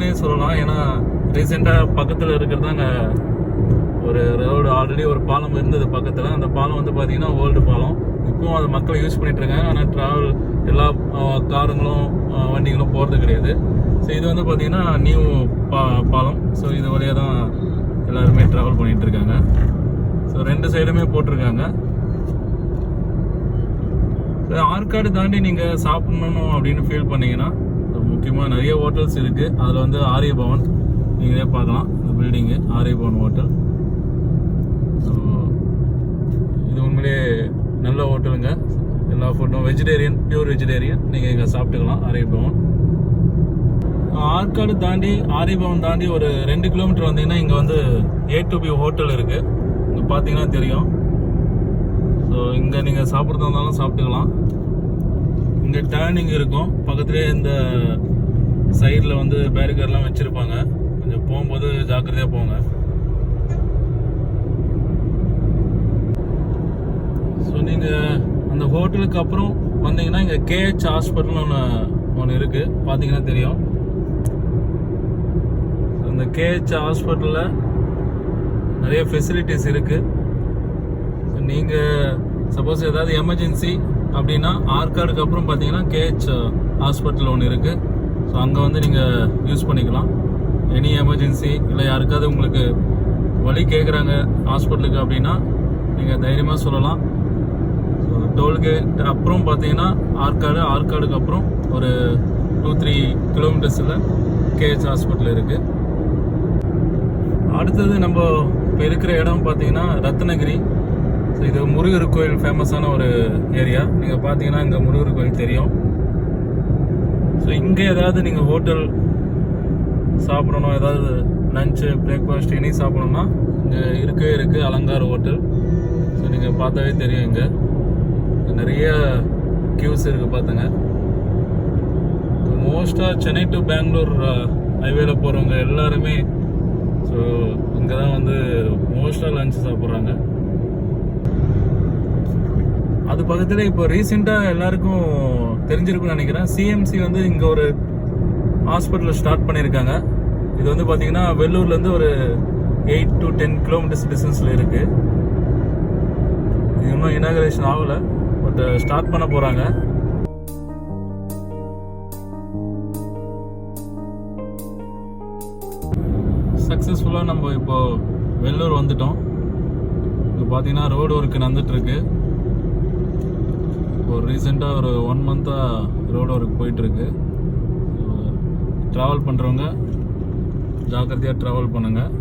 புதுசுன்னே சொல்லலாம். ஏன்னா ரீசெண்டாக பக்கத்தில் இருக்கிறது அங்கே ஒரு ரோடு ஆல்ரெடி ஒரு பாலம் இருந்தது பக்கத்தில். அந்த பாலம் வந்து பார்த்தீங்கன்னா ஓல்டு பாலம். இப்போவும் அது மக்கள் யூஸ் பண்ணிட்டு இருக்காங்க. ஆனால் ட்ராவல் எல்லா காருங்களும் வண்டிகளும் போகிறது கிடையாது. ஸோ இது வந்து பார்த்தீங்கன்னா நியூ பாலம். ஸோ இது வழியாக தான் எல்லாருமே ட்ராவல் பண்ணிகிட்டு இருக்காங்க. ஸோ 2 சைடுமே போட்டிருக்காங்க. ஸோ ஆற்காடு தாண்டி நீங்கள் சாப்பிடணும் அப்படின்னு ஃபீல் பண்ணிங்கன்னா முக்கியமாக நிறைய ஹோட்டல்ஸ் இருக்குது. அதில் வந்து ஆரிய பவன் நீங்களே பார்க்கலாம். இந்த பில்டிங்கு ஆரிய பவன் ஹோட்டல். ஸோ இது உண்மையிலே நல்ல ஹோட்டலுங்க. எல்லா ஃபுட்டும் வெஜிடேரியன், பியூர் வெஜிடேரியன். நீங்கள் இங்கே சாப்பிட்டுக்கலாம் ஆரிய பவன். ஆற்காடு தாண்டி ஆரிய பவன் தாண்டி ஒரு 2 கிலோமீட்டர் வந்தீங்கன்னா இங்கே வந்து A2B ஹோட்டல் இருக்குது. இங்கே பார்த்தீங்கன்னா தெரியும். ஸோ இங்கே நீங்கள் சாப்பிட்றதா இருந்தாலும் சாப்பிட்டுக்கலாம். இங்கே டேர்னிங் இருக்கும். பக்கத்துலேயே இந்த சைடில் வந்து பேரிகேர்லாம் வச்சுருப்பாங்க. கொஞ்சம் போகும்போது ஜாக்கிரதையாக போங்க. ஸோ நீங்கள் அந்த ஹோட்டலுக்கு அப்புறம் வந்தீங்கன்னா இங்கே KH ஹாஸ்பிட்டல்னு ஒன்று இருக்குது. பார்த்தீங்கன்னா தெரியும். இந்த KH ஹாஸ்பிட்டலில் நிறைய ஃபெசிலிட்டிஸ் இருக்குது. நீங்கள் சப்போஸ் ஏதாவது எமர்ஜென்சி அப்படின்னா ஆற்காடுக்கு அப்புறம் பார்த்தீங்கன்னா KH ஹாஸ்பிட்டல் ஒன்று இருக்குது. ஸோ அங்கே வந்து நீங்கள் யூஸ் பண்ணிக்கலாம். எனி எமர்ஜென்சி இல்லை யாருக்காவது உங்களுக்கு வழி கேட்குறாங்க ஹாஸ்பிட்டலுக்கு அப்படின்னா நீங்கள் தைரியமாக சொல்லலாம். ஸோ டோல்கேட் அப்புறம் பார்த்தீங்கன்னா ஆற்காடுக்கு அப்புறம் ஒரு 2-3 கிலோமீட்டர்ஸில் KH ஹாஸ்பிட்டல் இருக்குது. அடுத்தது நம்ம இப்போ இருக்கிற இடம் பார்த்தீங்கன்னா ரத்னகிரி. ஸோ இது முருகர் கோயில் ஃபேமஸான ஒரு ஏரியா. நீங்கள் பார்த்தீங்கன்னா இங்கே முருகர் கோயில் தெரியும். ஸோ இங்கே ஏதாவது நீங்கள் ஹோட்டல் சாப்பிடணும், ஏதாவது லஞ்சு பிரேக்ஃபாஸ்ட் எனி சாப்பிடணும்னா இங்கே இருக்குது அலங்கார ஹோட்டல். ஸோ நீங்கள் பார்த்தாவே தெரியும். இங்கே நிறைய கியூஸ் இருக்குது பார்த்துங்க. மோஸ்ட்டாக சென்னை டு பெங்களூர் ஹைவேல போகிறவங்க எல்லாருமே ஸோ இங்கே தான் வந்து மோஸ்ட்டாக லஞ்ச் சாப்பிட்றாங்க. அது பக்கத்தில் இப்போ ரீசெண்டாக எல்லாருக்கும் தெரிஞ்சிருக்குன்னு நினைக்கிறேன். CMC வந்து இங்கே ஒரு ஹாஸ்பிட்டல் ஸ்டார்ட் பண்ணியிருக்காங்க. இது வந்து பார்த்தீங்கன்னா வெள்ளூர்லேருந்து ஒரு 8 to 10 கிலோமீட்டர்ஸ் டிஸ்டன்ஸில் இருக்குது. இது இன்னும் இனாகரேஷன் ஆகலை, பட் ஸ்டார்ட் பண்ண போகிறாங்க. சக்ஸஸ்ஃபுல்லாக நம்ம இப்போது வெள்ளூர் வந்துட்டோம். இப்போ பார்த்தீங்கன்னா ரோடு ஒர்க்கு நடந்துகிட்ருக்கு. ஒரு ரீசெண்டாக ஒரு 1 மந்த்தாக ரோடு ஒர்க் போயிட்டுருக்கு. ட்ராவல் பண்ணுறவங்க ஜாக்கிரதையாக ட்ராவல் பண்ணுங்கள்.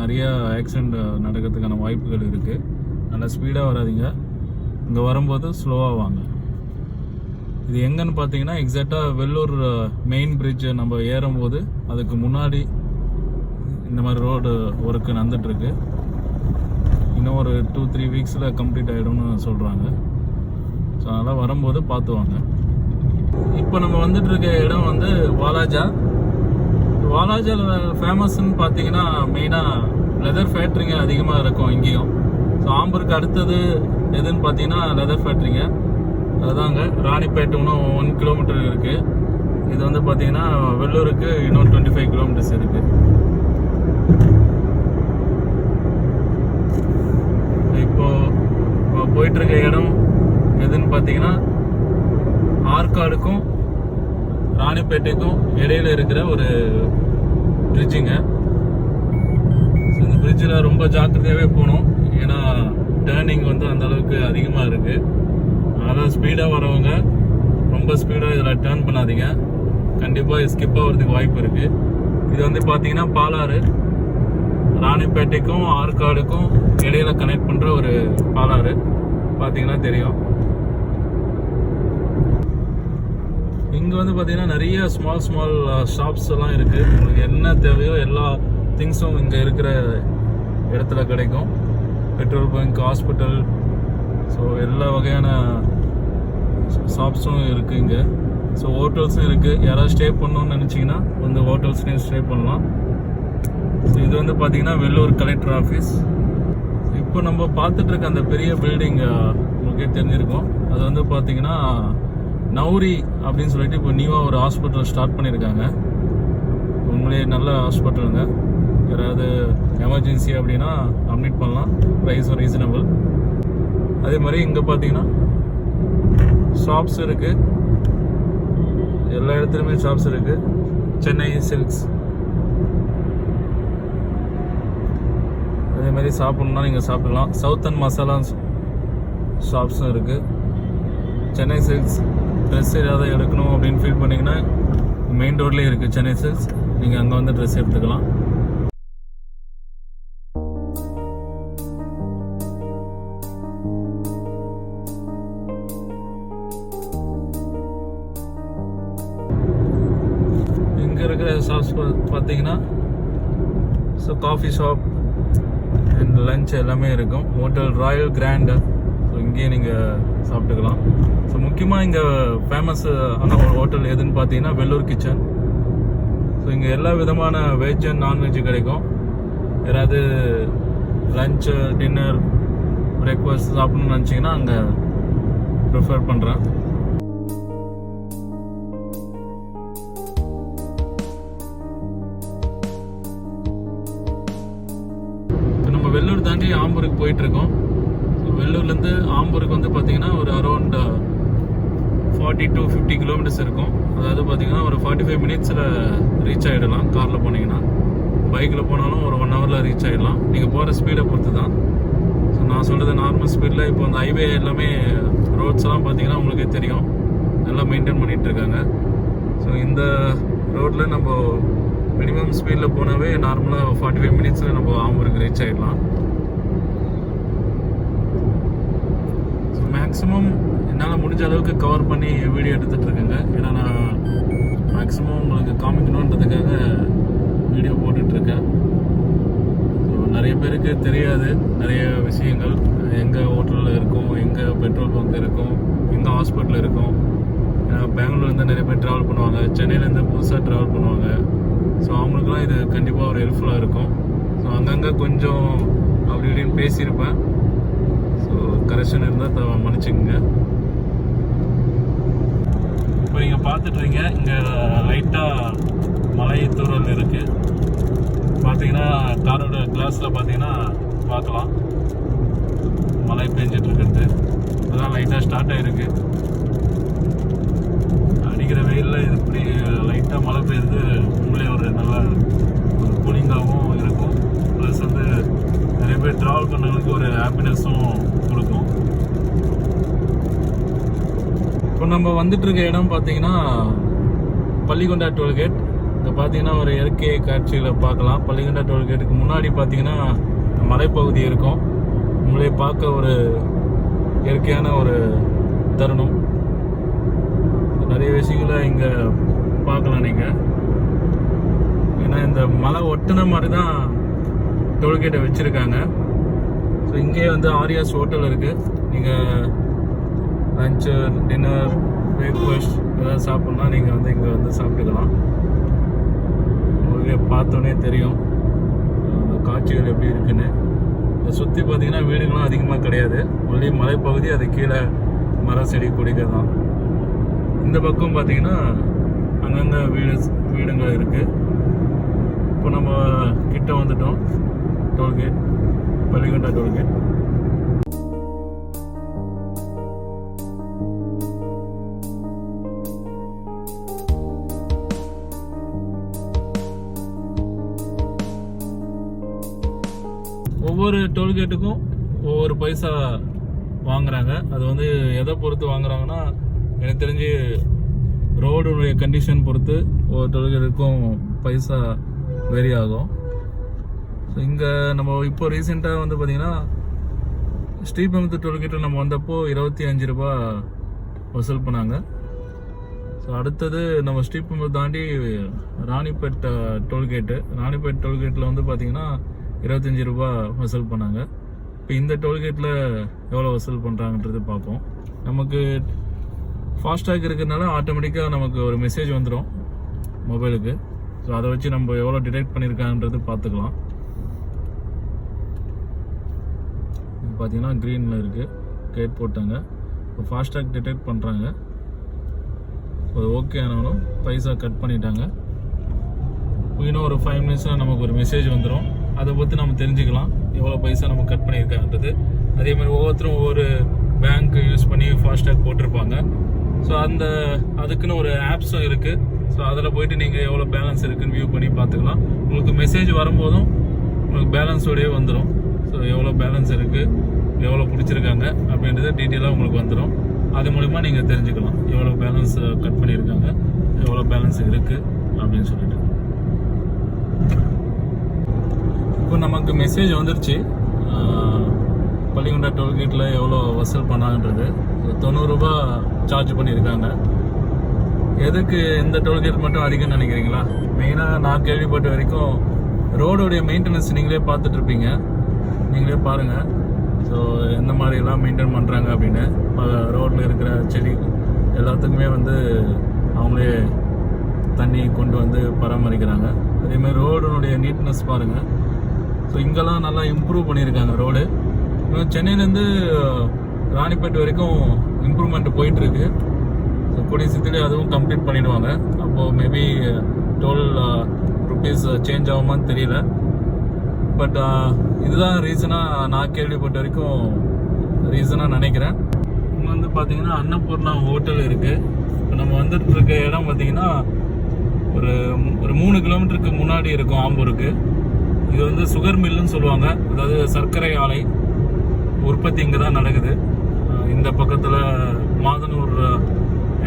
நிறைய ஆக்சிடெண்ட் நடக்கிறதுக்கான வாய்ப்புகள் இருக்குது. நல்லா ஸ்பீடாக வராதிங்க. இங்கே வரும்போது ஸ்லோவாக வாங்க. இது எங்கன்னு பார்த்தீங்கன்னா எக்ஸாக்டாக வெள்ளூர் மெயின் பிரிட்ஜ் நம்ம ஏறும்போது அதுக்கு முன்னாடி இந்த மாதிரி ரோடு ஒர்க்கு நடந்துகிட்ருக்கு. இன்னும் ஒரு 2-3 வீக்ஸில் கம்ப்ளீட் ஆகிடும்னு சொல்கிறாங்க. ஸோ அதனால் வரும்போது பார்த்து வாங்க. இப்போ நம்ம வந்துட்டு இருக்க இடம் வந்து வாலாஜாவில் ஃபேமஸ்ன்னு பார்த்தீங்கன்னா மெயினாக லெதர் ஃபேக்ட்ரிங்க அதிகமாக இருக்கும் இங்கேயும். ஸோ ஆம்பூருக்கு அடுத்தது எதுன்னு பார்த்தீங்கன்னா லெதர் ஃபேக்ட்ரிங்க. அதுதாங்க ராணிப்பேட்டை இன்னும் 1 கிலோமீட்டர் இருக்குது. இது வந்து பார்த்தீங்கன்னா வெள்ளூருக்கு இன்னும் 25 கிலோமீட்டர்ஸ் இருக்குது. இப்போ போயிட்டுருக்க இடம் எதுன்னு பார்த்தீங்கன்னா ஆற்காடுக்கும் ராணிப்பேட்டைக்கும் இடையில இருக்கிற ஒரு பிரிட்ஜுங்க. இந்த பிரிட்ஜில் ரொம்ப ஜாக்கிரதையாகவே போகணும். ஏன்னா டேர்னிங் வந்து அந்த அளவுக்கு அதிகமாக இருக்குது. அதனால் ஸ்பீடாக வரவங்க ரொம்ப ஸ்பீடாக இதில் டேர்ன் பண்ணாதீங்க. கண்டிப்பாக ஸ்கிப் ஆகிறதுக்கு வாய்ப்பு இருக்குது. இது வந்து பார்த்தீங்கன்னா பாலாறு, ராணிப்பேட்டைக்கும் ஆற்காடுக்கும் இடையில கனெக்ட் பண்ணுற ஒரு பாலாறு. பார்த்தீங்கன்னா தெரியும். இங்கே வந்து பார்த்தீங்கன்னா நிறைய ஸ்மால் ஷாப்ஸ் எல்லாம் இருக்குது. உங்களுக்கு என்ன தேவையோ எல்லா திங்ஸும் இங்கே இருக்கிற இடத்துல கிடைக்கும். பெட்ரோல் பங்க், ஹாஸ்பிட்டல், ஸோ எல்லா வகையான ஷாப்ஸும் இருக்குது இங்கே. ஸோ ஹோட்டல்ஸும் இருக்குது. யாராவது ஸ்டே பண்ணணும்னு நினச்சிங்கன்னா வந்து ஹோட்டல்ஸ்லேயும் ஸ்டே பண்ணலாம். ஸோ இது வந்து பார்த்தீங்கன்னா வெள்ளூர் கலெக்டர் ஆஃபீஸ். இப்போ நம்ம பார்த்துட்ருக்க அந்த பெரிய பில்டிங் உங்களுக்கே தெரிஞ்சிருக்கும். அது வந்து பார்த்தீங்கன்னா நௌரி அப்படின்னு சொல்லிட்டு இப்போ நியூவாக ஒரு ஹாஸ்பிட்டல் ஸ்டார்ட் பண்ணியிருக்காங்க. உண்மையிலேயே நல்ல ஹாஸ்பிட்டலுங்க. யாராவது எமர்ஜென்சி அப்படின்னா அட்மிட் பண்ணலாம். ப்ரைஸும் ரீசனபிள். அதே மாதிரி இங்கே பார்த்தீங்கன்னா ஷாப்ஸ் இருக்குது. எல்லா இடத்துலையுமே ஷாப்ஸ் இருக்குது. சென்னை சில்க்ஸ். அதே மாதிரி சாப்பிட்ணுன்னா நீங்கள் சாப்பிடலாம். சவுத் மசாலா ஷாப்ஸும் இருக்குது. சென்னை சில்க்ஸ் ட்ரெஸ் ஏதாவது எடுக்கணும் அப்படின்னு ஃபீல் பண்ணிங்கன்னா மெயின் ரோட்லேயே இருக்குது சென்னை சில்க்ஸ். நீங்கள் அங்கே வந்து ட்ரெஸ் எடுத்துக்கலாம். இங்கே இருக்கிற ஷாப்ஸ் பார்த்தீங்கன்னா காஃபி ஷாப் அண்ட் லஞ்ச் எல்லாமே இருக்கும். Hotel Royal grand. ஸோ இங்கேயே நீங்கள் சாப்பிட்டுக்கலாம். ஸோ முக்கியமாக இங்கே ஃபேமஸ் ஆன ஒரு ஹோட்டல் எதுன்னு பார்த்தீங்கன்னா வெள்ளூர் கிச்சன். ஸோ இங்கே எல்லா விதமான வெஜ் அண்ட் நான்வெஜ் கிடைக்கும். யாராவது லஞ்சு டின்னர் பிரேக்ஃபாஸ்ட் சாப்பிட்ணுன்னு நினச்சிங்கன்னா அங்கே ப்ரிஃபர் பண்ணுறேன். வெள்ளூர் தாண்டி ஆம்பூருக்கு போயிட்டுருக்கோம். ஸோ வெள்ளூர்லேருந்து ஆம்பூருக்கு வந்து பார்த்திங்கன்னா ஒரு அரௌண்ட் 40 to 50 கிலோமீட்டர்ஸ் இருக்கும். அதாவது பார்த்திங்கன்னா ஒரு 45 மினிட்ஸில் ரீச் ஆகிடலாம். காரில் போனீங்கன்னா, பைக்கில் போனாலும் ஒரு 1 ஹவரில் ரீச் ஆகிடலாம். நீங்கள் போகிற ஸ்பீடை பொறுத்து தான். ஸோ நான் சொல்கிறது நார்மல் ஸ்பீடில். இப்போ அந்த ஹைவே எல்லாமே ரோட்ஸ்லாம் பார்த்திங்கன்னா உங்களுக்கே தெரியும், நல்லா மெயின்டைன் பண்ணிகிட்ருக்காங்க. ஸோ இந்த ரோட்டில் நம்ம மினிமம் ஸ்பீடில் போனாவே நார்மலாக 45 மினிட்ஸில் நம்ம ஆம்பூருக்கு ரீச் ஆகிடலாம். ஸோ மேக்ஸிமம் என்னால் முடிஞ்ச அளவுக்கு கவர் பண்ணி வீடியோ எடுத்துகிட்ருக்கேங்க. ஏன்னா நான் மேக்ஸிமம் உங்களுக்கு காமிக்கணுன்றதுக்காக வீடியோ போட்டுட்ருக்கேன். ஸோ நிறைய பேருக்கு தெரியாது நிறைய விஷயங்கள். எங்கே ஹோட்டலில் இருக்கும், எங்கே பெட்ரோல் பங்க் இருக்கும், எங்கே ஹாஸ்பிட்டல் இருக்கும். பெங்களூர்லேருந்து நிறைய பேர் ட்ராவல் பண்ணுவாங்க, சென்னையிலேருந்து புதுசாக ட்ராவல் பண்ணுவாங்க. ஸோ அவங்களுக்குலாம் இது கண்டிப்பாக ஒரு ஹெல்ப்ஃபுல்லாக இருக்கும். ஸோ அங்கங்கே கொஞ்சம் அப்படி இப்படின்னு பேசியிருப்பேன். ஸோ கரெக்ஷன் இருந்தால் மன்னிச்சுக்கோங்க. இப்போ நீங்கள் பார்த்துட்றீங்க, இங்கே லைட்டாக மழை தூறல் இருக்குது. பார்த்தீங்கன்னா காரோட கிளாஸில் பார்த்தீங்கன்னா பார்க்கலாம் மழை பெஞ்சிட்ருக்குறது. அதெல்லாம் லைட்டாக ஸ்டார்ட் ஆகிருக்கு. அடிக்கிற வெயிலில் இது இப்படி லைட்டாக மழை பெய்யுது. உங்களே ஒரு நல்ல ஒரு கூலிங்காகவும் இருக்கும். ப்ளஸ் வந்து நிறைய பேர் ட்ராவல் பண்ணுறதுக்கு ஒரு ஹாப்பினஸும் கொடுக்கும். இப்போ நம்ம வந்துட்டுருக்க இடம் பார்த்தீங்கன்னா பள்ளிகொண்டா டோல்கேட். இங்கே பார்த்தீங்கன்னா ஒரு இயற்கை காட்சிகளை பார்க்கலாம். பள்ளிகொண்டா டோல்கேட்டுக்கு முன்னாடி பார்த்தீங்கன்னா மலைப்பகுதி இருக்கும். உங்களே பார்க்க ஒரு இயற்கையான ஒரு தருணம். நிறைய விஷயங்களை இங்கே பார்க்கலாம் நீங்கள். ஏன்னா இந்த மலை ஒட்டின மாதிரி தான் டோல்கேட்டை வச்சுருக்காங்க. ஸோ இங்கே வந்து ஆரியாஸ் ஹோட்டல் இருக்குது. நீங்கள் லஞ்சு டின்னர் பிரேக்ஃபாஸ்ட் ஏதாவது சாப்பிட்ணுன்னா நீங்கள் வந்து இங்கே வந்து சாப்பிட்டுக்கலாம். உங்களுக்கு பார்த்தோன்னே தெரியும் அந்த காட்சிகள் எப்படி இருக்குன்னு. இதை சுற்றி பார்த்தீங்கன்னா வீடுகளும் அதிகமாக கிடையாது. ஒன்லி மலைப்பகுதி, அது கீழே மரம் செடி கொடிகள் தான். இந்த பக்கம் பார்த்தீங்கன்னா அங்கங்கே வீடுங்கள் இருக்குது. இப்போ நம்ம கிட்ட வந்துட்டோம் டோல்கேட், பள்ளிகொண்டா டோல்கேட். ஒவ்வொரு டோல்கேட்டுக்கும் ஒவ்வொரு பைசா வாங்குறாங்க. அது வந்து எதை பொறுத்து வாங்குறாங்கன்னா, எனக்கு தெரிஞ்சு ரோடுடைய கண்டிஷன் பொறுத்து ஒவ்வொரு டோல்கேட்டுக்கும் பைசா வேரி ஆகும். ஸோ இங்கே நம்ம இப்போ ரீசெண்டாக வந்து பார்த்திங்கன்னா ஸ்ரீபெரும்புதூர் டோல்கேட்டில் நம்ம வந்தப்போ 25 ரூபா வசூல் பண்ணாங்க. ஸோ அடுத்தது நம்ம ஸ்ரீபெரும்புதூர் தாண்டி ராணிப்பேட் டோல்கேட்டு. ராணிப்பேட் டோல்கேட்டில் வந்து பார்த்திங்கன்னா 25 ரூபா வசூல் பண்ணாங்க. இப்போ இந்த டோல்கேட்டில் எவ்வளோ வசூல் பண்ணுறாங்கன்றது பார்ப்போம். நமக்கு ஃபாஸ்டாக் இருக்கிறதுனால ஆட்டோமேட்டிக்காக நமக்கு ஒரு மெசேஜ் வந்துடும் மொபைலுக்கு. ஸோ அதை வச்சு நம்ம எவ்வளோ டிடெக்ட் பண்ணியிருக்காங்கன்றது பார்த்துக்கலாம். பார்த்தீங்கன்னா க்ரீனில் இருக்குது, கேட் போட்டாங்க. இப்போ ஃபாஸ்டாக் டிடெக்ட் பண்ணுறாங்க. அது ஓகே ஆனாலும் பைசா கட் பண்ணிட்டாங்க. இன்னும் ஒரு 5 மினிட்ஸில் நமக்கு ஒரு மெசேஜ் வந்துடும். அதை பற்றி நம்ம தெரிஞ்சுக்கலாம் எவ்வளோ பைசா நம்ம கட் பண்ணியிருக்காங்கன்றது. அதே மாதிரி ஒவ்வொருத்தரும் ஒவ்வொரு பேங்க் யூஸ் பண்ணி ஃபாஸ்டேக் போட்டிருப்பாங்க. ஸோ அதுக்குன்னு ஒரு ஆப்ஸும் இருக்குது. ஸோ அதில் போயிட்டு நீங்கள் எவ்வளோ பேலன்ஸ் இருக்குன்னு வியூ பண்ணி பார்த்துக்கலாம். உங்களுக்கு மெசேஜ் வரும்போதும் உங்களுக்கு பேலன்ஸோடய வந்துடும். ஸோ எவ்வளோ பேலன்ஸ் இருக்குது, எவ்வளோ பிடிச்சிருக்காங்க அப்படின்றது டீட்டெயிலாக உங்களுக்கு வந்துடும். அது மூலிமா நீங்கள் தெரிஞ்சுக்கலாம் எவ்வளோ பேலன்ஸ் கட் பண்ணியிருக்காங்க, எவ்வளோ பேலன்ஸ் இருக்குது அப்படின்னு சொல்லிட்டு. இப்போ நமக்கு மெசேஜ் வந்துருச்சு பள்ளிகொண்டா டோல்கேட்டில் எவ்வளோ வசூல் பண்ணாங்கன்றது. 90 ரூபா சார்ஜ் பண்ணியிருக்காங்க. எதுக்கு இந்த டோல்கேட் மட்டும் அதிகம்னு நினைக்கிறீங்களா? மெயினாக நான் கேள்விப்பட்ட வரைக்கும் ரோடோடைய மெயின்டெனன்ஸ் நீங்களே பார்த்துட்ருப்பீங்க, நீங்களே பாருங்கள். ஸோ எந்த மாதிரிலாம் மெயின்டைன் பண்ணுறாங்க அப்படின்னு. ரோட்டில் இருக்கிற செடி எல்லாத்துக்குமே வந்து அவங்களே தண்ணி கொண்டு வந்து பராமரிக்கிறாங்க. அதேமாதிரி ரோடுனுடைய நீட்னஸ் பாருங்கள். ஸோ இங்கெல்லாம் நல்லா இம்ப்ரூவ் பண்ணியிருக்காங்க ரோடு. இன்னும் சென்னையிலேருந்து ராணிப்பேட்டை வரைக்கும் இம்ப்ரூவ்மெண்ட் போயிட்டுருக்கு. ஸோ கூடிய சீக்கிரம் அதுவும் கம்ப்ளீட் பண்ணிடுவாங்க. அப்போது மேபி டோல் ருபீஸ் சேஞ்ச் ஆகுமான்னு தெரியல. பட் இதுதான் ரீசனாக நான் கேள்விப்பட்ட வரைக்கும் ரீசனாக நினைக்கிறேன். இங்கே வந்து பார்த்தீங்கன்னா அன்னபூர்ணா ஹோட்டல் இருக்குது. இப்போ நம்ம வந்துட்டு இருக்க இடம் பார்த்தீங்கன்னா ஒரு 3 கிலோமீட்டருக்கு முன்னாடி இருக்கும் ஆம்பூருக்கு. இது வந்து சுகர் மில்லுன்னு சொல்லுவாங்க. அதாவது சர்க்கரை ஆலை உற்பத்தி இங்கே தான் நடக்குது. இந்த பக்கத்தில் மாதனூர்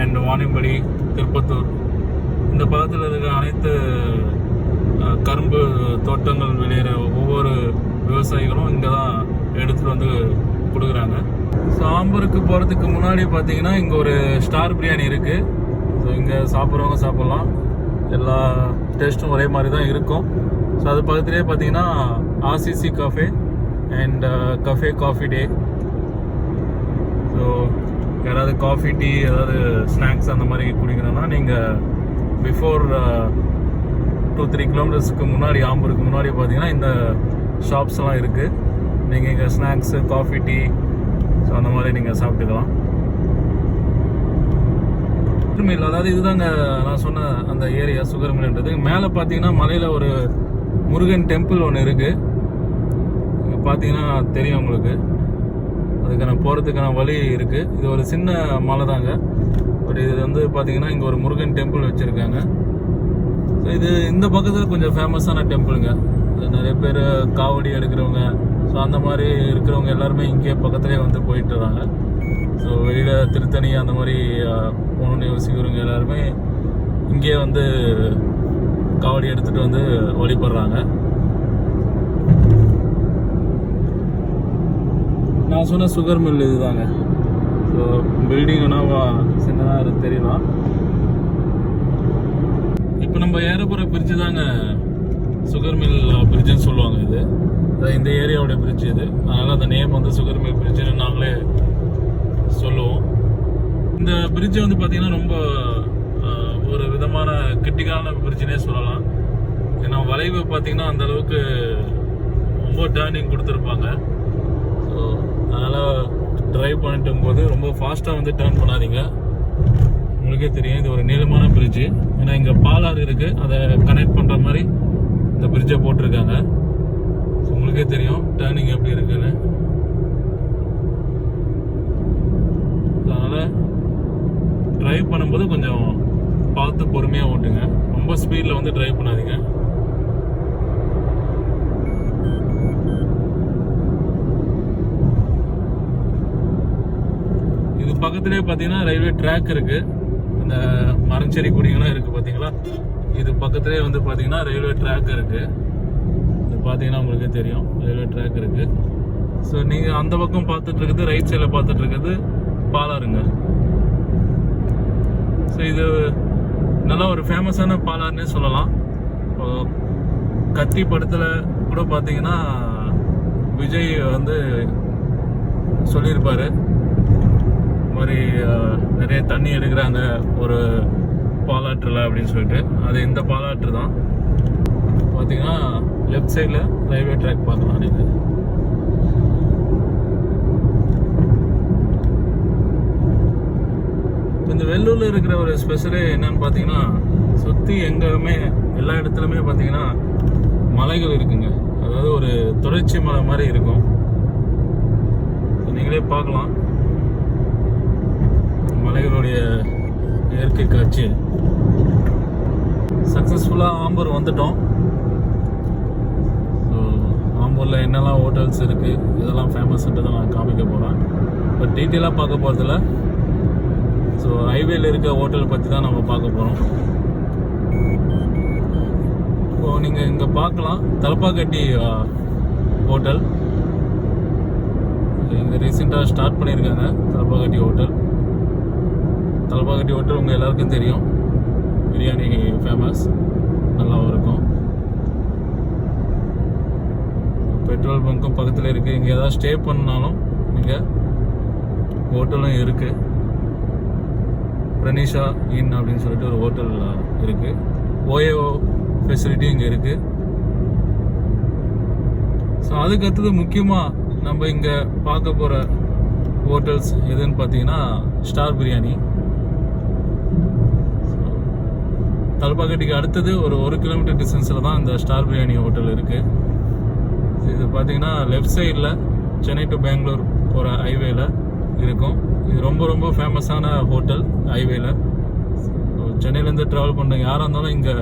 அண்ட் வாணியம்படி, திருப்பத்தூர் இந்த பக்கத்தில் இருக்கிற அனைத்து கரும்பு தோட்டங்கள் விளையிற ஒவ்வொரு விவசாயிகளும் இங்கே தான் எடுத்துகிட்டு வந்து கொடுக்குறாங்க. ஸோ ஆம்பூருக்கு போகிறதுக்கு முன்னாடி பார்த்தீங்கன்னா இங்கே ஒரு ஸ்டார் பிரியாணி இருக்குது. ஸோ இங்கே சாப்பிட்றவங்க சாப்பிட்லாம். எல்லா டேஸ்ட்டும் ஒரே மாதிரி தான் இருக்கும். ஸோ அது பக்கத்துலேயே பார்த்தீங்கன்னா RCC cafe and cafe coffee day. So யாராவது காஃபி, டீ, ஏதாவது ஸ்நாக்ஸ் அந்த மாதிரி குடிக்கணும்னா நீங்கள் பிஃபோர் 2-3 கிலோமீட்டர்ஸ்க்கு முன்னாடி ஆம்பூருக்கு முன்னாடி பார்த்தீங்கன்னா இந்த ஷாப்ஸ்லாம் இருக்குது. நீங்கள் இங்கே ஸ்நாக்ஸு, காஃபி, டீ ஸோ அந்த மாதிரி நீங்கள் சாப்பிட்டுக்கலாம். சுகர் மில், அதாவது இதுதாங்க நான் சொன்ன அந்த ஏரியா சுகர் மில்ன்றது. மேலே பார்த்தீங்கன்னா மலையில் ஒரு முருகன் டெம்பிள் ஒன்று இருக்குது. இங்கே பார்த்தீங்கன்னா தெரியும் உங்களுக்கு. அதுக்கான போகிறதுக்கான வழி இருக்குது. இது ஒரு சின்ன மலை தாங்க. பட் இது வந்து பார்த்தீங்கன்னா இங்கே ஒரு முருகன் டெம்பிள் வச்சுருக்காங்க. ஸோ இது இந்த பக்கத்தில் கொஞ்சம் ஃபேமஸான டெம்பிளுங்க. நிறைய பேர் காவடி எடுக்கிறவங்க, ஸோ அந்த மாதிரி இருக்கிறவங்க எல்லாருமே இங்கே பக்கத்துலேயே வந்து போயிட்டு வராங்க. ஸோ வெளியில் திருத்தணி அந்த மாதிரி போகணுன்னு யோசிக்கிறவங்க எல்லாருமே இங்கே வந்து காவடி எடுத்துகிட்டு வந்து வழிபடுறாங்க. நான் சொன்ன சுகர் மில் இதுதாங்க. ஸோ பில்டிங்னா சின்னதாக தெரியலாம். இப்போ நம்ம ஏற போகிற பிரிட்ஜு தாங்க சுகர் மில் பிரிட்ஜுன்னு சொல்லுவாங்க. இது இந்த ஏரியாவோட பிரிட்ஜ் இது. அதனால் அந்த நேம் வந்து சுகர் மில் பிரிட்ஜுன்னு நாங்களே சொல்லுவோம். இந்த பிரிட்ஜை வந்து பார்த்திங்கன்னா ரொம்ப ஒரு விதமான கிரிட்டிக்கலான பிரிட்ஜுனே சொல்லலாம். ஏன்னா வளைவு பார்த்திங்கன்னா அந்தளவுக்கு ரொம்ப டேர்னிங் கொடுத்துருப்பாங்க. ஸோ அதனால் ட்ரைவ் பண்ணிட்டு போது ரொம்ப ஃபாஸ்ட்டாக வந்து டேர்ன் பண்ணாதீங்க. உங்களுக்கே தெரியும் இது ஒரு நீளமான பிரிட்ஜு. ஏன்னா இங்கே பாலாறு இருக்குது, அதை கனெக்ட் பண்ணுற மாதிரி இந்த பிரிட்ஜை போட்டிருக்காங்க. ஸோ உங்களுக்கே தெரியும் டேர்னிங் எப்படி இருக்குன்னு. அதனால் ட்ரைவ் பண்ணும்போது கொஞ்சம் பார்த்து பொறுமையாக ஓட்டுங்க. ரொம்ப ஸ்பீடில் வந்து ட்ரைவ் பண்ணாதீங்க. இது பக்கத்துலேயே பார்த்தீங்கன்னா ரயில்வே ட்ராக் இருக்குது. இந்த மரஞ்செடி கொடிங்களாம் இருக்குது பார்த்தீங்களா. இது பக்கத்துலேயே வந்து பார்த்தீங்கன்னா ரயில்வே ட்ராக் இருக்குது. இது பார்த்தீங்கன்னா உங்களுக்கே தெரியும் ரயில்வே ட்ராக் இருக்குது. ஸோ நீங்கள் அந்த பக்கம் பார்த்துட்டு இருக்குது, ரைட் சைடில் பார்த்துட்டு இருக்குது பாலாறுங்க. ஸோ இது நல்லா ஒரு ஃபேமஸான பாலாறுன்னே சொல்லலாம். கத்தி படத்தில் கூட பார்த்தீங்கன்னா விஜய் வந்து சொல்லியிருப்பார், இந்த மாதிரி நிறைய தண்ணி எடுக்கிறாங்க ஒரு பாலாற்றில் அப்படின்னு சொல்லிட்டு. அது இந்த பாலாற்று தான். பார்த்தீங்கன்னா லெஃப்ட் சைடில் ரயில்வே ட்ராக் பார்க்கலாம் நீங்கள். இந்த வெள்ளூரில் இருக்கிற ஒரு ஸ்பெஷலே என்னன்னு பார்த்தீங்கன்னா சுற்றி எங்கேயுமே எல்லா இடத்துலையுமே பார்த்தீங்கன்னா மலைகள் இருக்குங்க. அதாவது ஒரு தொடர்ச்சி மலை மாதிரி இருக்கும். நீங்களே பார்க்கலாம் மலைகளுடைய இயற்கை காட்சி. சக்ஸஸ்ஃபுல்லாக ஆம்பூர் வந்துட்டோம். ஸோ ஆம்பூரில் என்னெல்லாம் ஹோட்டல்ஸ் இருக்குது, இதெல்லாம் ஃபேமஸ்ன்றதை நான் காமிக்க போகிறேன். பட் டீட்டெயிலாக பார்க்க போகிறதில்ல. ஸோ ஹைவேல இருக்க ஹோட்டல் பற்றி தான் நம்ம பார்க்க போகிறோம். இப்போது நீங்கள் இங்கே பார்க்கலாம் தலப்பாக்கட்டி ஹோட்டல். இங்கே ரீசெண்டாக ஸ்டார்ட் பண்ணியிருக்காங்க தலப்பாக்கட்டி ஹோட்டல். தலப்பாக்கட்டி ஹோட்டல் உங்கள் எல்லாருக்கும் தெரியும், பிரியாணி ஃபேமஸ், நல்லாவும் இருக்கும். பெட்ரோல் பங்க்கும் பக்கத்தில் இருக்குது. இங்கே ஏதாவது ஸ்டே பண்ணாலும் இங்கே ஹோட்டலும் இருக்குது. பிரனிஷா இன் அப்படின்னு சொல்லிட்டு ஒரு ஹோட்டல் இருக்குது. ஓஏஓ ஃபெசிலிட்டி இங்கே இருக்குது. ஸோ அதுக்கடுத்தது முக்கியமாக நம்ம இங்கே பார்க்க போகிற ஹோட்டல்ஸ் எதுன்னு பார்த்தீங்கன்னா ஸ்டார் பிரியாணி. தலப்பாக்கட்டிக்கு அடுத்தது ஒரு 1 கிலோமீட்டர் டிஸ்டன்ஸில் தான் இந்த ஸ்டார் பிரியாணி ஹோட்டல் இருக்குது. இது பார்த்தீங்கன்னா லெஃப்ட் சைடில் சென்னை டு பெங்களூர் போகிற ஹைவேல இருக்கும். இது ரொம்ப ரொம்ப ஃபேமஸான ஹோட்டல் ஹைவேல. சென்னையிலேருந்து ட்ராவல் பண்ணுறவங்க யாராக இருந்தாலும் இங்கே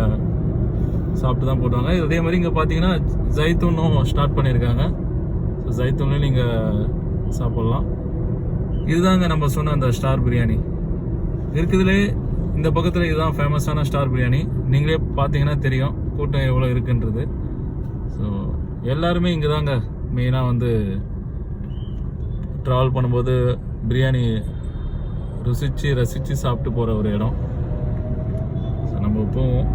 சாப்பிட்டு தான் போட்டுவாங்க. அதே மாதிரி இங்கே பார்த்தீங்கன்னா ஜைத்தூனும் ஸ்டார்ட் பண்ணியிருக்காங்க. ஸோ ஜைத்தூன்லேயும் நீங்கள் சாப்பிட்லாம். இதுதாங்க நம்ம சொன்ன அந்த ஸ்டார் பிரியாணி இருக்குதுலே. இந்த பக்கத்தில் இதுதான் ஃபேமஸான ஸ்டார் பிரியாணி. நீங்களே பார்த்தீங்கன்னா தெரியும் கூட்டம் எவ்வளோ இருக்குன்றது. ஸோ எல்லாருமே இங்கே தாங்க மெயினாக வந்து ட்ராவல் பண்ணும்போது பிரியாணி ரசித்து சாப்பிட்டு போகிற ஒரு இடம். ஸோ நம்ம போவோம்.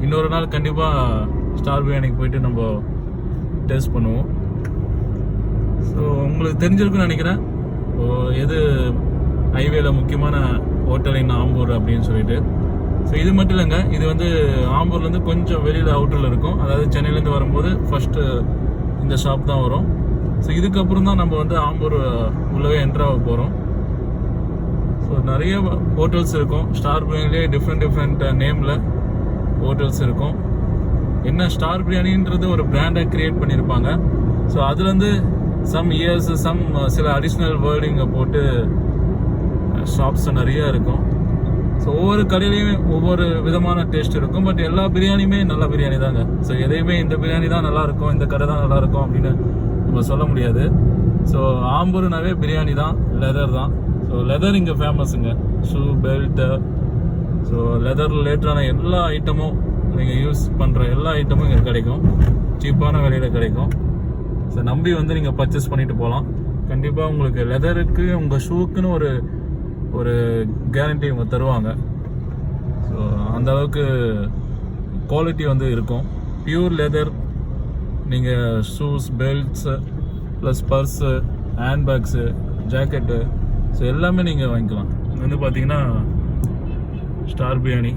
இன்னொரு நாள் கண்டிப்பாக ஸ்டார் பிரியாணிக்கு போயிட்டு நம்ம டேஸ்ட் பண்ணுவோம். ஸோ உங்களுக்கு தெரிஞ்சிருக்குன்னு நினைக்கிறேன் எது ஹைவேல முக்கியமான ஹோட்டல் இன் ஆம்பூர் அப்படின்னு சொல்லிட்டு. ஸோ இது மட்டும் இல்லைங்க, இது வந்து ஆம்பூர்லேருந்து கொஞ்சம் வெளியில் அவுட்டரில் இருக்கும். அதாவது சென்னையிலேருந்து வரும்போது ஃபஸ்ட்டு இந்த ஷாப் தான் வரும். ஸோ இதுக்கப்புறம் தான் நம்ம வந்து ஆம்பூர் உள்ளவே என்ட்ராக போகிறோம். ஸோ நிறைய ஹோட்டல்ஸ் இருக்கும். ஸ்டார் பிரியாணிலே டிஃப்ரெண்ட் நேமில் ஹோட்டல்ஸ் இருக்கும். என்ன ஸ்டார் பிரியாணின்றது ஒரு பிராண்டை கிரியேட் பண்ணியிருப்பாங்க. ஸோ அதுலேருந்து சில அடிஷ்னல் வேர்டிங்கை போட்டு ஷாப்ஸ் நிறைய இருக்கும். ஸோ ஒவ்வொரு கடையிலையுமே ஒவ்வொரு விதமான டேஸ்ட் இருக்கும். பட் எல்லா பிரியாணியுமே நல்ல பிரியாணி தாங்க. ஸோ எதையுமே இந்த பிரியாணி தான் நல்லாயிருக்கும், இந்த கடை தான் நல்லாயிருக்கும் அப்படின்னு நம்ம சொல்ல முடியாது. ஸோ ஆம்பூர்னாவே பிரியாணி தான், லெதர் தான். ஸோ லெதர் இங்கே ஃபேமஸுங்க. ஷூ, பெல்ட்டு, ஸோ லெதர் ரிலேட்டடான எல்லா ஐட்டமும் நீங்கள் யூஸ் பண்ணுற எல்லா ஐட்டமும் இங்கே கிடைக்கும். சீப்பான விலையில் கிடைக்கும். ஸோ நம்பி வந்து நீங்கள் பர்ச்சேஸ் பண்ணிட்டு போகலாம். கண்டிப்பாக உங்களுக்கு லெதருக்கு உங்கள் ஷூக்குன்னு ஒரு கேரண்டி இவங்க தருவாங்க. ஸோ அந்த அளவுக்கு குவாலிட்டி வந்து இருக்கும். Pure leather. நீங்கள் shoes, belts plus purse, handbags, jacket, so எல்லாமே நீங்கள் வாங்கிக்கலாம். இங்கே வந்து பார்த்தீங்கன்னா ஸ்டார் பிரியாணி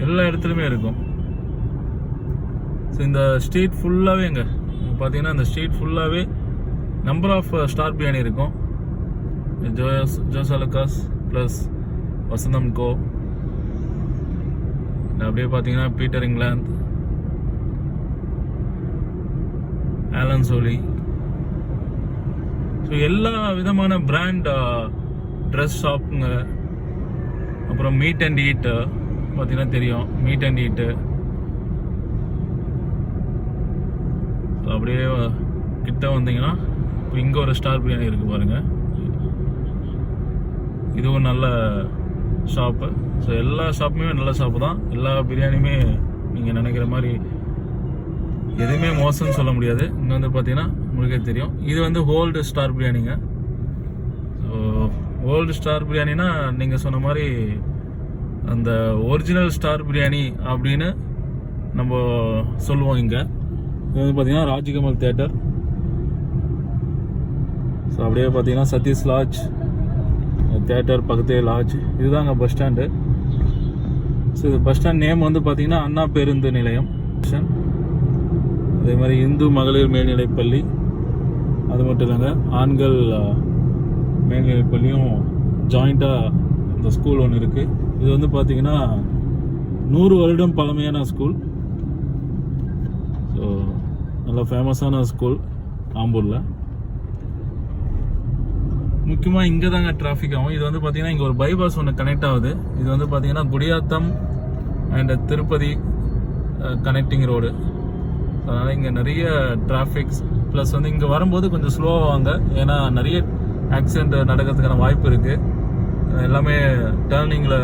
எல்லா இடத்துலையுமே இருக்கும். ஸோ இந்த ஸ்ட்ரீட் ஃபுல்லாகவே இங்கே பார்த்தீங்கன்னா இந்த ஸ்ட்ரீட் ஃபுல்லாகவே நம்பர் ஆஃப் ஸ்டார் பிரியாணி இருக்கும். ஜோசலுக்காஸ் ப்ளஸ் வசந்தம் கோ, அப்படியே பார்த்தீங்கன்னா Peter England, Allen Solly. So எல்லா விதமான பிராண்ட் ட்ரெஸ் ஷாப்புங்க. அப்புறம் மீட் அண்ட் ஈட்டு பார்த்தீங்கன்னா தெரியும், மீட் அண்ட் ஈட்டு. ஸோ அப்படியே கிட்ட வந்தீங்கன்னா இப்போ இங்கே ஒரு ஸ்டார் பிரியாணி இருக்குது பாருங்கள். இதுவும் நல்ல ஷாப்பு. ஸோ எல்லா ஷாப்புமே நல்ல ஷாப்பு தான். எல்லா பிரியாணியுமே நீங்கள் நினைக்கிற மாதிரி எதுவுமே மோசம்னு சொல்ல முடியாது. இங்கே வந்து பார்த்தீங்கன்னா உங்களுக்கே தெரியும், இது வந்து ஓல்டு ஸ்டார் பிரியாணிங்க. ஸோ ஓல்டு ஸ்டார் பிரியாணினா நீங்கள் சொன்ன மாதிரி அந்த ஒரிஜினல் ஸ்டார் பிரியாணி அப்படின்னு நம்ம சொல்லுவோம். இங்கே இது வந்து பார்த்தீங்கன்னா ராஜ்கமல் தியேட்டர். ஸோ அப்படியே பார்த்தீங்கன்னா சதீஷ் லாட்ஜ் தியேட்டர் பக்கத்தே லாட்ஜ். இதுதாங்க பஸ் ஸ்டாண்டு. ஸோ இது பஸ் ஸ்டாண்ட் நேம் வந்து பார்த்தீங்கன்னா அண்ணா பேருந்து நிலையம். அதே மாதிரி இந்து மகளிர் மேல்நிலைப்பள்ளி, அது மட்டும் இல்லைங்க ஆண்கள் மேல்நிலைப்பள்ளியும் ஜாயிண்ட்டாக இந்த ஸ்கூல் ஒன்று இருக்குது. இது வந்து பார்த்தீங்கன்னா 100 வருடம் பழமையான ஸ்கூல். ஸோ நல்ல ஃபேமஸான ஸ்கூல் ஆம்பூரில். முக்கியமாக இங்கே தாங்க டிராஃபிக் ஆகும். இது வந்து பார்த்தீங்கன்னா இங்கே ஒரு பைபாஸ் ஒன்று கனெக்ட் ஆகுது. இது வந்து பார்த்தீங்கன்னா Gudiyatham and Tirupati connecting road. அதனால் இங்கே நிறைய டிராஃபிக்ஸ் ப்ளஸ் வந்து இங்கே வரும்போது கொஞ்சம் ஸ்லோவாக வாங்க. ஏன்னா நிறைய ஆக்சிடெண்ட் நடக்கிறதுக்கான வாய்ப்பு இருக்குது. எல்லாமே டேர்னிங்கில்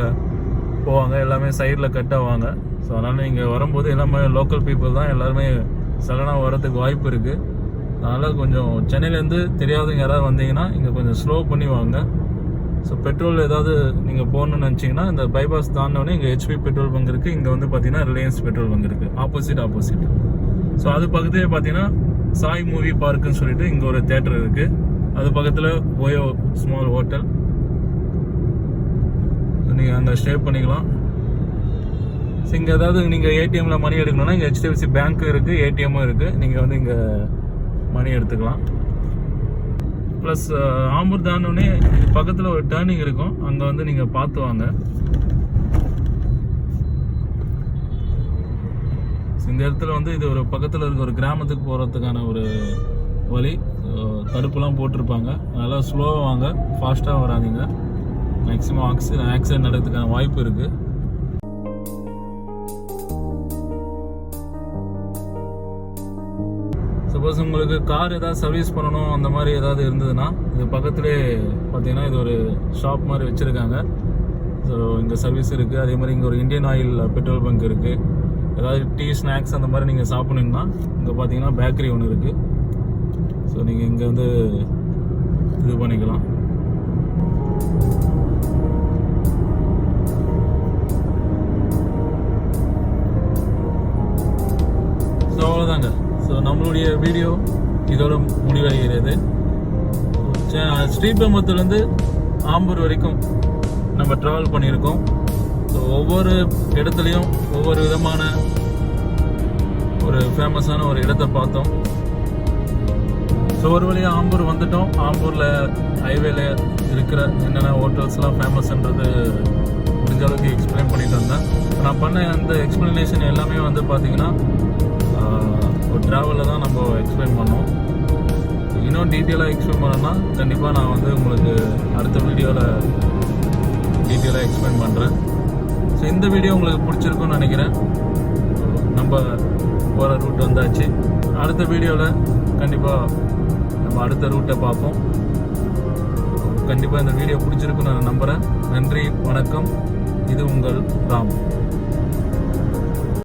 போவாங்க, எல்லாமே சைடில் கட் ஆவாங்க. ஸோ அதனால் இங்கே வரும்போது எல்லாமே லோக்கல் பீப்புள் தான், எல்லாருமே சடனாக வரதுக்கு வாய்ப்பு இருக்குது. அதனால் கொஞ்சம் சென்னையிலேருந்து தெரியாதவங்க யாராவது வந்தீங்கன்னா இங்கே கொஞ்சம் ஸ்லோ பண்ணி வாங்க. ஸோ பெட்ரோல் ஏதாவது நீங்கள் போகணுன்னு நினச்சிங்கன்னா இந்த பைபாஸ் தாண்டோடனே இங்கே ஹெச்பி பெட்ரோல் பங்க் இருக்குது. இங்கே வந்து பார்த்தீங்கன்னா ரிலையன்ஸ் பெட்ரோல் பங்க் இருக்குது ஆப்போசிட். ஸோ அது பக்கத்துலேயே பார்த்தீங்கன்னா சாய் மூவி பார்க்குன்னு சொல்லிட்டு இங்கே ஒரு தேட்டர் இருக்குது. அது பக்கத்தில் ஓயோ ஸ்மால் ஹோட்டல், நீங்கள் அங்கே ஸ்டே பண்ணிக்கலாம். ஸோ இங்கே ஏதாவது நீங்கள் ஏடிஎம்மில் மணி எடுக்கணும்னா இங்கே HDFC பேங்க்கும் இருக்குது, ஏடிஎம்மும் இருக்குது. நீங்கள் வந்து இங்கே மணி எடுத்துக்கலாம். ப்ளஸ் ஆம்பூர் தாண்டோடனே பக்கத்தில் ஒரு டேர்னிங் இருக்கும், அங்கே வந்து நீங்கள் பார்த்து வாங்க. இந்த இடத்துல வந்து இது ஒரு பக்கத்தில் இருக்க ஒரு கிராமத்துக்கு போகிறதுக்கான ஒரு வழி. தடுப்புலாம் போட்டிருப்பாங்க. நல்லா ஸ்லோவாக வாங்க, ஃபாஸ்ட்டாக வராதிங்க. மேக்ஸிமம் ஆக்சிடென்ட் நடக்கிறதுக்கான வாய்ப்பு இருக்குது. சப்போஸ் உங்களுக்கு கார் ஏதாவது சர்வீஸ் பண்ணணும் அந்த மாதிரி ஏதாவது இருந்ததுன்னா இது பக்கத்துலேயே பார்த்தீங்கன்னா இது ஒரு ஷாப் மாதிரி வச்சுருக்காங்க. ஸோ இங்கே சர்வீஸ் இருக்குது. அதே மாதிரி இங்கே ஒரு இந்தியன் ஆயில் பெட்ரோல் பங்க் இருக்குது. ஏதாவது டீ ஸ்நாக்ஸ் அந்த மாதிரி நீங்கள் சாப்பிட்ணுன்னா இங்கே பார்த்தீங்கன்னா பேக்கரி ஒன்று இருக்குது. ஸோ நீங்கள் இங்கே வந்து இது பண்ணிக்கலாம். ஸோ அவ்வளோதாங்க. ஸோ நம்மளுடைய வீடியோ இதோட முடிவடைகிறது. ஸ்ரீபெரும்புத்தூர்லேருந்து ஆம்பூர் வரைக்கும் நம்ம ட்ராவல் பண்ணியிருக்கோம். ஸோ ஒவ்வொரு இடத்துலையும் ஒவ்வொரு விதமான ஒரு ஃபேமஸான ஒரு இடத்தை பார்த்தோம். ஸோ ஒரு வழியாக ஆம்பூர் வந்துட்டோம். ஆம்பூரில் ஹைவேல இருக்கிற என்னென்ன ஹோட்டல்ஸ்லாம் ஃபேமஸ்ன்றது முடிஞ்ச அளவுக்கு எக்ஸ்பிளைன் பண்ணிட்டு வந்தேன். நான் பண்ண அந்த எக்ஸ்பிளனேஷன் எல்லாமே வந்து பார்த்தீங்கன்னா ஒரு ட்ராவலில் தான் நம்ம எக்ஸ்பிளைன் பண்ணோம். இன்னும் டீட்டெயிலாக எக்ஸ்பிளைன் பண்ணோன்னா கண்டிப்பாக நான் வந்து உங்களுக்கு அடுத்த வீடியோவில் டீட்டெயிலாக எக்ஸ்பிளைன் பண்ணுறேன். ஸோ இந்த வீடியோ உங்களுக்கு பிடிச்சிருக்குன்னு நினைக்கிறேன். நம்ம போகிற ரூட் வந்தாச்சு. அடுத்த வீடியோவில் கண்டிப்பாக நம்ம அடுத்த ரூட்டை பார்ப்போம். கண்டிப்பாக இந்த வீடியோ பிடிச்சிருக்குன்னு நான் நம்புகிறேன். நன்றி, வணக்கம். இது உங்கள் ராம்.